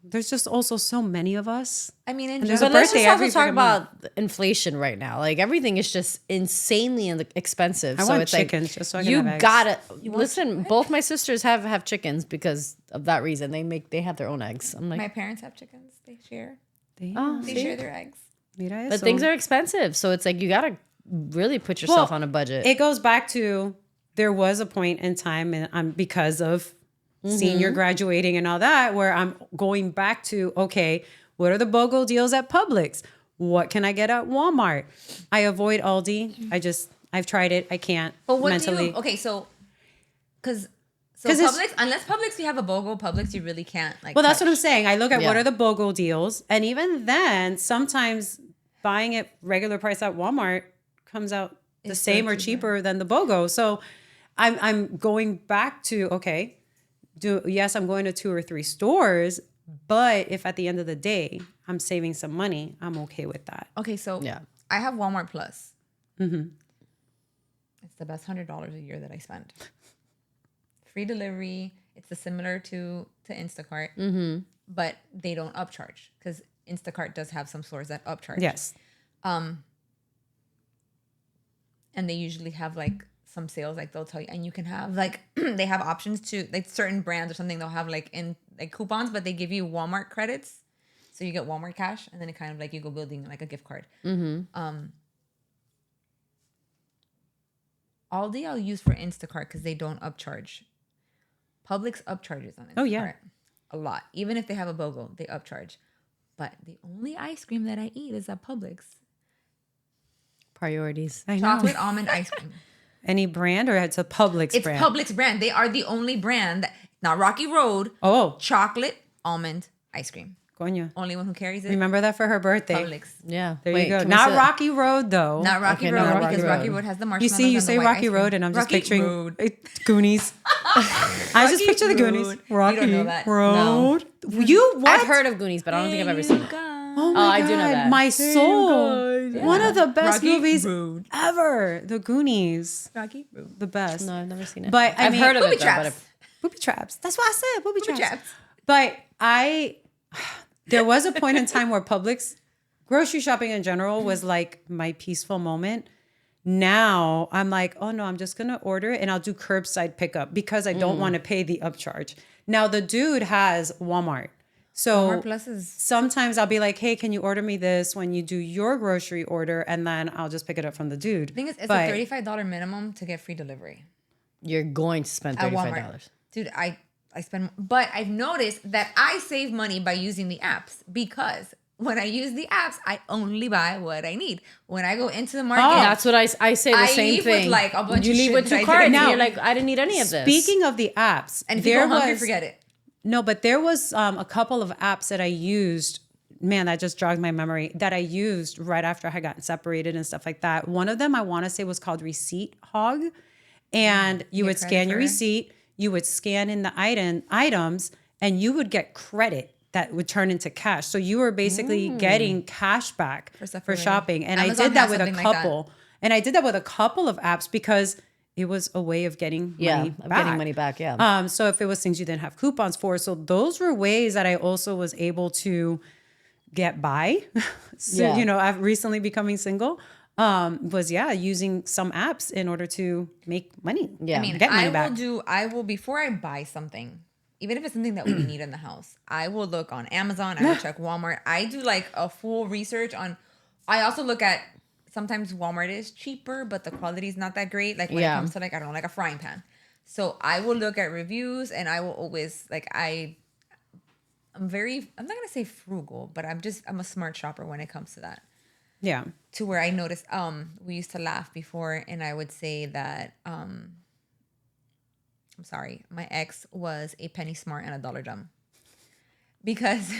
there's just also so many of us. I mean, but let's just also talk about inflation right now. Everything is just insanely expensive. I want chickens just so I can you have eggs. Gotta listen. Both my sisters have chickens because of that reason. They have their own eggs. I'm like, my parents have chickens. They share. They share their eggs. But things are expensive, so it's you gotta really put yourself on a budget. It goes back to there was a point in time, and because of senior graduating and all that, where I'm going back to, okay, what are the BOGO deals at Publix? What can I get at Walmart? I avoid Aldi. I've tried it. I can't mentally. Because Publix, unless Publix you have a BOGO, Publix you really can't that's what I'm saying. I look at what are the BOGO deals, and even then, sometimes buying it regular price at Walmart comes out the same or cheaper than the BOGO. So I'm going back to I'm going to 2 or 3 stores, but if at the end of the day I'm saving some money, I'm okay with that. Okay, so I have Walmart Plus. Mm-hmm. It's the best $100 a year that I spend. Free delivery. It's similar to Instacart, but they don't upcharge because Instacart does have some stores that upcharge. Yes. And they usually have some sales, they'll tell you, and you can have they have options to certain brands or something. They'll have in coupons, but they give you Walmart credits, so you get Walmart cash, and then it kind of you go building a gift card. Aldi I'll use for Instacart because they don't upcharge. Publix upcharges on Instacart. Oh yeah, a lot. Even if they have a BOGO, they upcharge. But the only ice cream that I eat is at Publix. Priorities. Chocolate almond ice cream. Any brand, or it's a Publix brand? It's Publix brand. They are the only brand that, not Rocky Road. Oh. Chocolate almond ice cream. Coño. Only one who carries it. Remember that for her birthday. Publix. Yeah. There you go. Not Rocky Road, though. Not Rocky Road, not because Rocky Rocky Road has the marshmallows. You and say the white Rocky ice Road, cream. and I'm just Rocky picturing Road. Goonies. I just picture the Goonies. Road. Rocky You don't know that. Road. You what? I've heard of Goonies, but I don't think I've ever seen it. Oh my I God. do know that. My soul. Yeah. One of the best Rocky movies Road. ever. The Goonies. Rocky Road. The best. No, I've never seen it. But I've mean, heard of Booby it, though, traps. Booby traps. That's what I said. Booby traps. traps. But there was a point in time where Publix, grocery shopping in general, was like my peaceful moment. Now I'm like, oh no, I'm just going to order it and I'll do curbside pickup because I don't want to pay the upcharge. Now the dude has Walmart. So Walmart Plus is... sometimes I'll be like, hey, can you order me this when you do your grocery order? And then I'll just pick it up from the dude. The thing is, it's a $35 minimum to get free delivery. You're going to spend At $35. Walmart. Dude, I spend... But I've noticed that I save money by using the apps because when I use the apps, I only buy what I need. When I go into the market... That's what I say the same leave thing. with like a bunch you of leave shit with that 2 I cards. didn't And need. you're like, I didn't need any of this. Speaking of the apps, And if you go hungry, forget it. No, but there was a couple of apps that I used. Man, that just jogged my memory. That I used right after I had gotten separated and stuff like that. One of them I want to say was called Receipt Hog, and you would scan your receipt, you would scan in the items, and you would get credit that would turn into cash. So you were basically getting cash back for shopping. And Amazon I did that with a has something like couple. And I did that with a couple of apps because it was a way of getting money back. Getting money back, yeah. So if it was things you didn't have coupons for. So those were ways that I also was able to get by. So, you know, I've recently becoming single. Was using some apps in order to make money. Yeah. I mean, get money back. Before I buy something, even if it's something that we need in the house, I will look on Amazon, I will check Walmart. I do like a full research on, I also look at, sometimes Walmart is cheaper, but the quality is not that great. Like when it comes to like, I don't know, like a frying pan. So I will look at reviews and I will always like, I'm not going to say frugal, but I'm a smart shopper when it comes to that. Yeah. To where I noticed, we used to laugh before and I would say that, I'm sorry, my ex was a penny smart and a dollar dumb because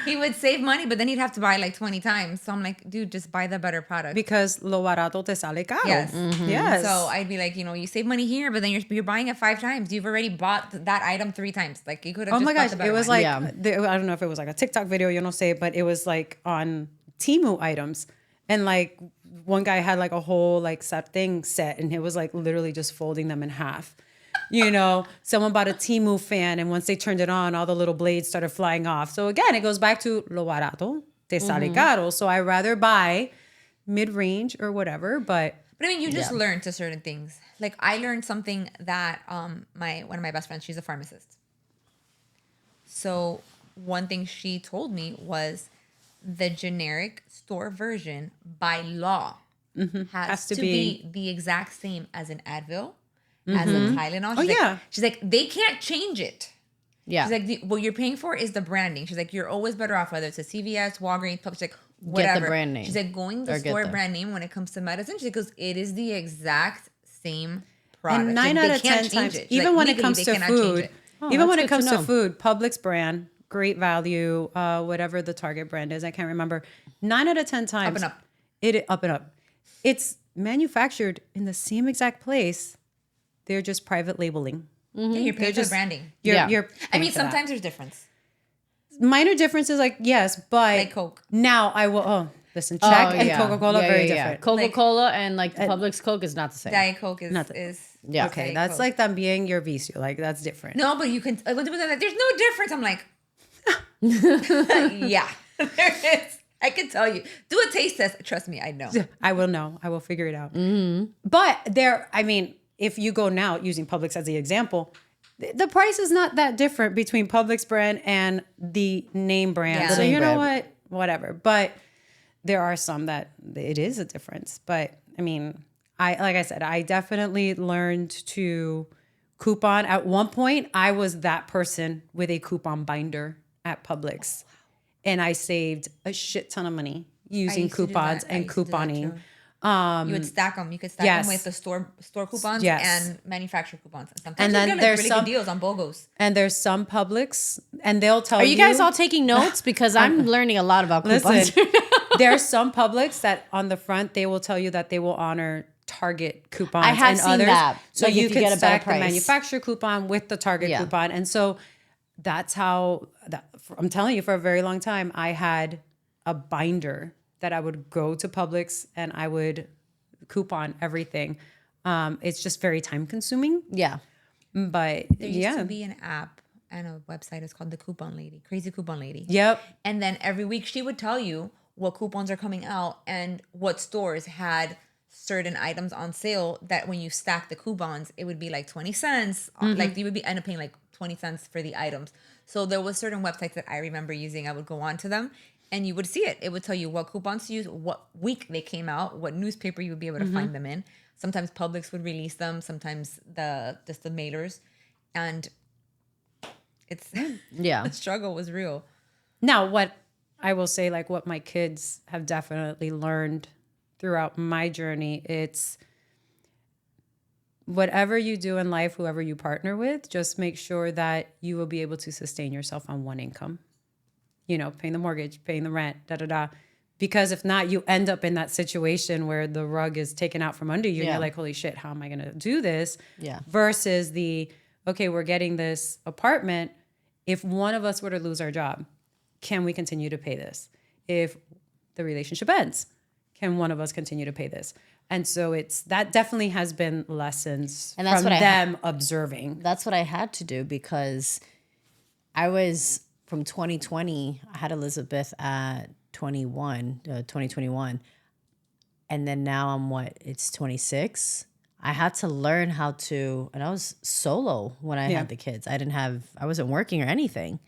he would save money, but then he'd have to buy like 20 times. So I'm like, dude, just buy the better product. Because lo barato te sale caro. Yes. Yes. So I'd be like, you save money here, but then you're buying it 5 times. You've already bought that item 3 times. Like you could have. Oh my gosh, bought the better it was one. like I don't know if it was like a TikTok video, you know, say, but it was like on Temu items, and like one guy had like a whole like set, and it was like literally just folding them in half. You know, someone bought a Temu fan, and once they turned it on, all the little blades started flying off. So again, it goes back to lo barato te sale caro. So I rather buy mid-range or whatever, but I mean, you just learn to certain things. Like I learned something that one of my best friends, she's a pharmacist. So one thing she told me was the generic store version by law has to be the exact same as an Advil, as a Tylenol. She's like, they can't change it. Yeah. She's like, what you're paying for is the branding. She's like, you're always better off, whether it's a CVS, Walgreens, Publix, like whatever. Get the brand name. She's like, going the store brand name when it comes to medicine, she goes, it is the exact same product. And 9 out of 10 times, even when it comes to food, Publix brand, great value, whatever the Target brand is, I can't remember. 9 out of 10 times, up and up. It's manufactured in the same exact place. They're just private labeling. Yeah, you're paying for the branding. I mean, sometimes there's difference. Minor differences, like yes, but like Coke. Now I will. Listen, Czech and Coca-Cola very different. Coca-Cola and like the Publix Coke is not the same. Diet Coke is okay. That's Coke. Like them being your vicio. Like that's different. No, but you can. There's no difference. I'm like, yeah, there is. I can tell you. Do a taste test. Trust me, I know. I will know. I will figure it out. But I mean, if you go now using Publix as the example, the price is not that different between Publix brand and the name brand. Yeah. So you know what? Whatever. But there are some that it is a difference. But I mean, like I said, I definitely learned to coupon. At one point, I was that person with a coupon binder at Publix. And I saved a shit ton of money using coupons and couponing. You would stack them. You could stack them with the store coupons and manufacturer coupons. And sometimes then you get like really good deals on BOGOs. And there's some Publix, and they'll tell you. Are you guys all taking notes? Because I'm learning a lot about coupons. Listen, there's some Publix that on the front, they will tell you that they will honor Target coupons. I have and seen others. that. So like you can can get a stack better the price. manufacturer coupon with the Target coupon. And so that's how, I'm telling you, for a very long time, I had a binder that I would go to Publix and I would coupon everything. It's just very time consuming. Yeah. But there used to be an app and a website. It's called the Coupon Lady, Crazy Coupon Lady. Yep. And then every week she would tell you what coupons are coming out and what stores had certain items on sale that when you stack the coupons, it would be like 20 cents. Like you would be end up paying like 20 cents for the items. So there was certain websites that I remember using. I would go on to them and you would see it. It would tell you what coupons to use, what week they came out, what newspaper you would be able to find them in. Sometimes Publix would release them, sometimes the mailers. And it's the struggle was real. Now, what I will say, like what my kids have definitely learned throughout my journey, it's whatever you do in life, whoever you partner with, just make sure that you will be able to sustain yourself on one income. You know, paying the mortgage, paying the rent, Because if not, you end up in that situation where the rug is taken out from under you and you're like, holy shit, how am I going to do this? Yeah. Versus okay, we're getting this apartment. If one of us were to lose our job, can we continue to pay this? If the relationship ends, can one of us continue to pay this? And so that definitely has been lessons and that's from them observing. That's what I had to do because I was from 2020, I had Elizabeth at 2021. And then now I'm it's 26. I had to learn how to, and I was solo when I had the kids. I wasn't working or anything.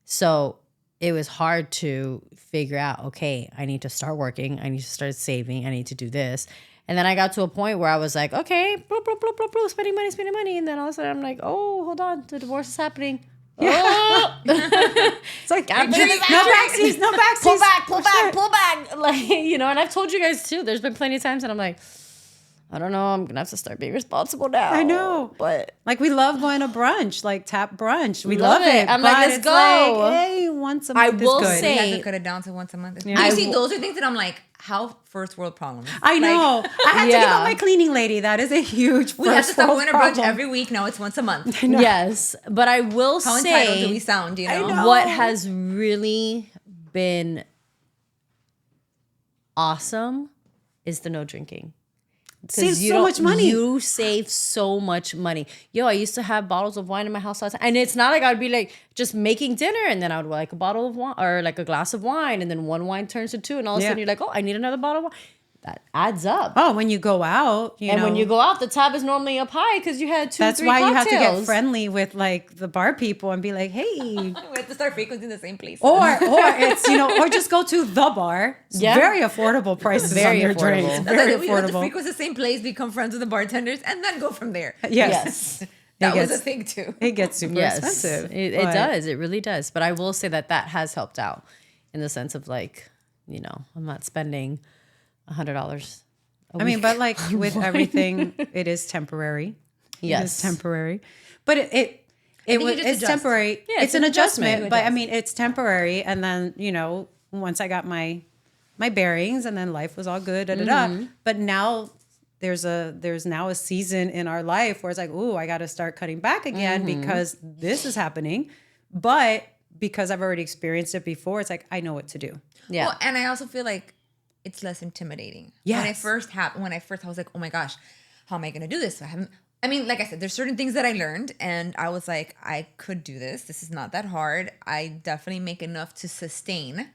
So it was hard to figure out, okay, I need to start working. I need to start saving. I need to do this. And then I got to a point where I was like, okay, bloop, bloop, bloop, bloop, bloop, spending money. And then all of a sudden I'm like, oh, hold on, the divorce is happening. Yeah. Oh. It's like, no backseats. Pull back. Like, you know, and I've told you guys too, there's been plenty of times that I'm like, I don't know, I'm going to have to start being responsible now. I know. But like we love going to brunch, like tap brunch. We love it. I'm like, let's go. Like, hey, once a month I will is good. say, we have to cut it down to once a month. Yeah. You see, those are things that I'm like, how first world problems. I know. I had to give up my cleaning lady. That is a huge we have to stop going to brunch every week. Now it's once a month. Yes. But I will how say. How entitled do we sound, you know? What has really been awesome is the no drinking. Save so much money. You save so much money. Yo, I used to have bottles of wine in my house all the time. And it's not like I'd be like just making dinner and then I would like a bottle of wine or like a glass of wine and then one wine turns to two and all of a sudden you're like, oh, I need another bottle of wine. That adds up. Oh, when you go out, when you go out, the tab is normally up high because you had 2-3 That's why cocktails. You have to get friendly with like the bar people and be like, hey. We have to start frequenting the same place. Or it's, or just go to the bar. It's very affordable prices on your drinks. Very affordable. We have to frequent the same place, become friends with the bartenders, and then go from there. Yes. That was a thing too. It gets super expensive. It does. It really does. But I will say that has helped out in the sense of like, I'm not spending $100. I mean, but like with everything, it is temporary. Yes. It is temporary. But it's temporary. Yeah, it's an adjustment. But I mean, it's temporary. And then, once I got my bearings and then life was all good, But now there's now a season in our life where it's like, ooh, I got to start cutting back again because this is happening. But because I've already experienced it before, it's like, I know what to do. Yeah. Well, and I also feel like it's less intimidating. Yes. When I first I was like, oh my gosh, how am I going to do this? I mean, like I said, there's certain things that I learned and I was like, I could do this. This is not that hard. I definitely make enough to sustain.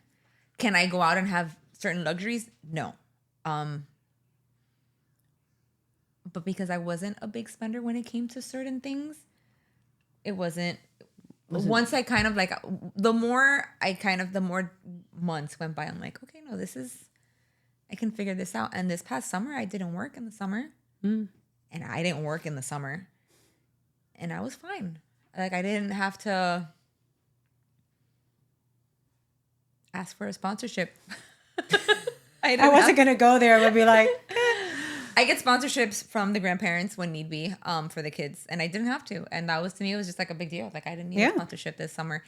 Can I go out and have certain luxuries? No. But because I wasn't a big spender when it came to certain things, it wasn't. Once I kind of like, the more months went by, I'm like, okay, no, I can figure this out. And this past summer, I didn't work in the summer. And I didn't work in the summer. And I was fine. Like, I didn't have to ask for a sponsorship. I wasn't going to go there, but be like... I get sponsorships from the grandparents when need be for the kids, and I didn't have to. And that was, to me, it was just like a big deal. Like, I didn't need a sponsorship this summer.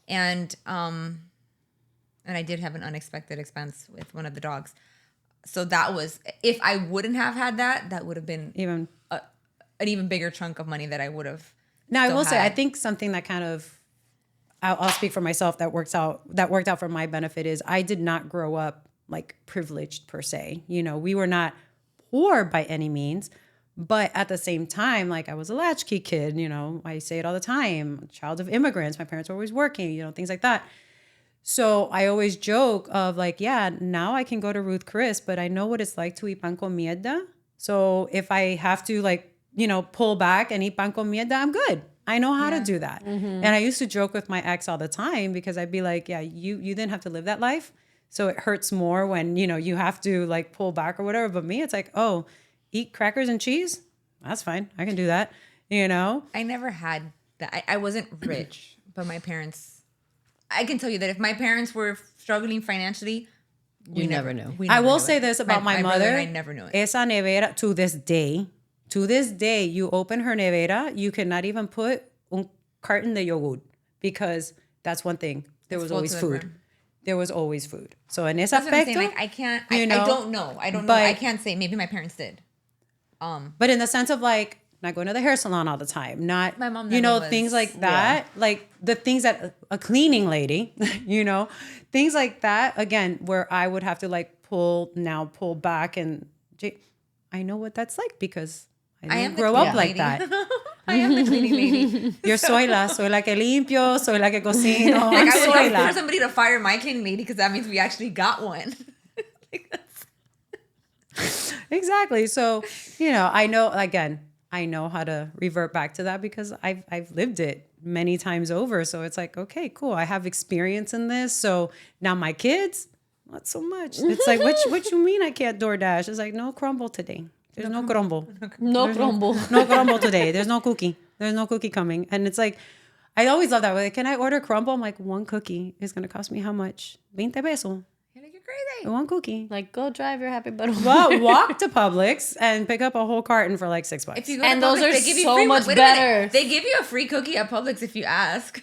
And I did have an unexpected expense with one of the dogs. So that was, if I wouldn't have had that, that would have been an even bigger chunk of money that I would have. Now, I will say, I think something that kind of, I'll speak for myself, that worked out for my benefit is I did not grow up like privileged per se. You know, we were not poor by any means, but at the same time, like I was a latchkey kid, you know, I say it all the time, child of immigrants, my parents were always working, you know, things like that. So I always joke of like, yeah, now I can go to Ruth Chris, but I know what it's like to eat pan con mierda. So if I have to like, you know, pull back and eat pan con mierda, I'm good. I know how to do that. Mm-hmm. And I used to joke with my ex all the time because I'd be like, yeah, you didn't have to live that life. So it hurts more when, you know, you have to like pull back or whatever. But me, it's like, oh, eat crackers and cheese? That's fine. I can do that, you know? I never had that. I wasn't rich, but my parents, I can tell you that if my parents were struggling financially, we never knew. I will say this about my mother. I never knew it. Esa nevera, to this day, you open her nevera, you cannot even put un carton de yogurt because that's one thing. There was always food. There was always food. So in ese aspecto, like I can't, I don't know. I can't say. Maybe my parents did. But in the sense of like not going to the hair salon all the time, not, my mom you know, was, things like that, like the things that a cleaning lady, you know, things like that. Again, where I would have to like pull back, and I know what that's like because I didn't grow up like that. I am the cleaning lady. You're soy la que limpio, soy la que cocino. Like I would love for somebody to fire my cleaning lady because that means we actually got one. Exactly. So, you know, I know how to revert back to that because I've lived it many times over. So it's like, okay, cool. I have experience in this. So now my kids, not so much. It's like, what you mean I can't DoorDash? It's like, no crumble today. There's no crumble. No crumble. No crumble today. There's no cookie. There's no cookie coming. And it's like, I always love that. Like, can I order crumble? I'm like, one cookie is going to cost me how much? 20 pesos. You're crazy. One cookie. Like, go drive your happy butt. Well, walk to Publix and pick up a whole carton for like $6. If you go and to Publix, those are they give you so free much better. They give you a free cookie at Publix if you ask.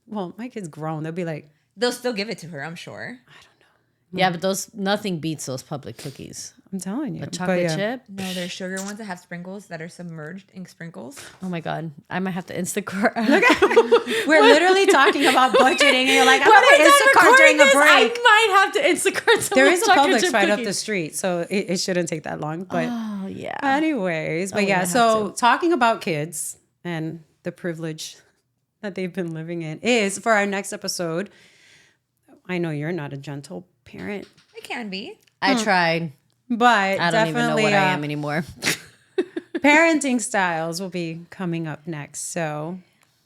Well, my kid's grown. They'll be like, they'll still give it to her, I'm sure. I don't know. Yeah, but nothing beats those Publix cookies. I'm telling you. A chocolate chip? No, there's sugar ones that have sprinkles that are submerged in sprinkles. Oh my God. I might have to Instacart. We're literally talking about budgeting and you're like, I'm going to Instacart during the break. I might have to Instacart some There is a chocolate Publix chip right up cookies. the street, so it shouldn't take that long. But oh, yeah. Anyways, but yeah, so talking about kids and the privilege that they've been living in is for our next episode. I know you're not a gentle parent. I can be. I tried. But I don't even know what I am anymore. Parenting styles will be coming up next. So,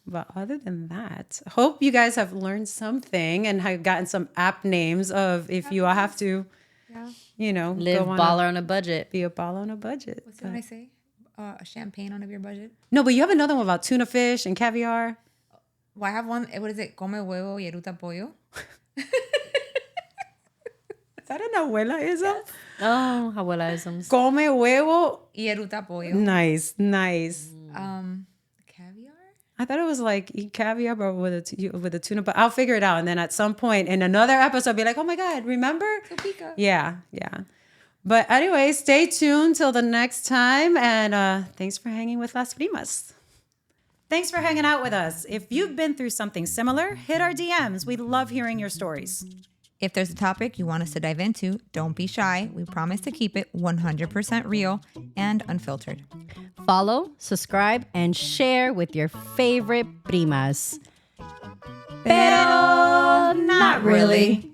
but other than that, hope you guys have learned something and have gotten some app names of if you all have to, you know, live baller on a budget. Be a baller on a budget. What's what I say? A champagne on your budget? No, but you have another one about tuna fish and caviar. Well, I have one. What is it? Come huevo y eruta pollo. Is that an abuelaism? Yes. Oh, abuelaisms. Come huevo y eruta pollo. Nice. Caviar? I thought it was like eat caviar, but with a tuna. But I'll figure it out. And then at some point in another episode, I'll be like, oh my God, remember? Topeka. Yeah. But anyway, stay tuned till the next time. And thanks for hanging with Las Primas. Thanks for hanging out with us. If you've been through something similar, hit our DMs. We love hearing your stories. If there's a topic you want us to dive into, don't be shy. We promise to keep it 100% real and unfiltered. Follow, subscribe, and share with your favorite primas. Pero not really.